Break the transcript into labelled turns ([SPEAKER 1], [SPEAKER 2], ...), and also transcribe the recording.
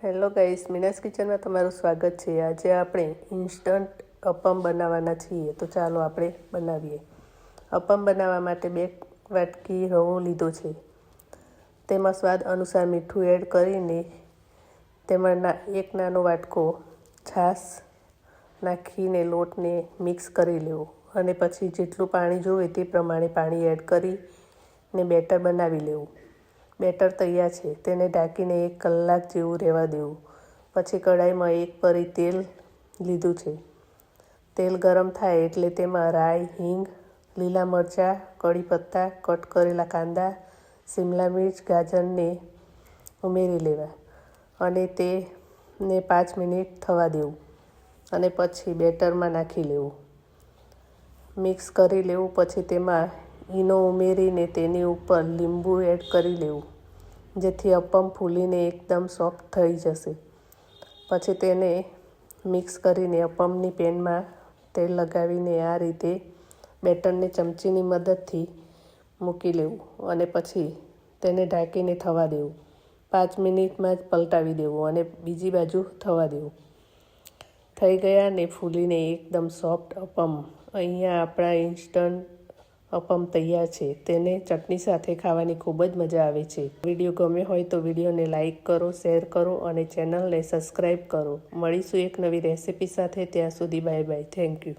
[SPEAKER 1] Hello guys, Meena's કિચનમાં તમારું સ્વાગત છે। આજે આપણે ઇન્સ્ટન્ટ અપમ બનાવવાના છીએ, તો ચાલો આપણે બનાવીએ। અપમ બનાવવા માટે 2 વાટકી રવો લીધો છે। તેમાં સ્વાદ અનુસાર મીઠું એડ કરીને તેમાં એક નાનો વાટકો છાશ નાખીને લોટને મિક્સ કરી લેવો અને પછી જેટલું પાણી જોઈએ તે પ્રમાણે પાણી એડ કરીને બેટર બનાવી લેવું। બેટર તૈયાર છે, તેને ઢાંકીને 1 કલાક જેવું રહેવા દેવું। પછી કઢાઈમાં 1 પરી તેલ લીધું છે। તેલ ગરમ થાય એટલે તેમાં રાઈ, હિંગ, લીલા મરચાં, કડી પત્તા, કટ કરેલા કાંદા, શિમલા મિર્ચ, ગાજરને ઉમેરી લેવા અને તેને 5 મિનિટ થવા દેવું અને પછી બેટરમાં નાખી લેવું, મિક્સ કરી લેવું। પછી તેમાં ઈનો ઉમેરીને તેની ઉપર લીંબુ એડ કરી લેવું, જેથી અપમ ફૂલીને એકદમ સોફ્ટ થઈ જશે। પછી તેને મિક્સ કરીને અપમની પેનમાં તેલ લગાવીને આ રીતે બેટરને ચમચીની મદદથી મૂકી લેવું અને પછી તેને ઢાંકીને થવા દેવું। 5 મિનિટમાં જ પલટાવી દેવું અને બીજી બાજુ થવા દેવું। થઈ ગયા ને ફૂલીને એકદમ સોફ્ટ અપમ અહીંયા આપણા ઇન્સ્ટન્ટ અપમ તૈયાર છે। તેને ચટણી સાથે ખાવાની ખૂબ જ મજા આવે છે। વિડીયો ગમ્યો હોય તો વિડીયોને લાઇક કરો, શેર કરો અને ચેનલને સબસ્ક્રાઈબ કરો। મળીશું એક નવી રેસિપી સાથે, ત્યાં સુધી બાય બાય, થેન્ક યુ।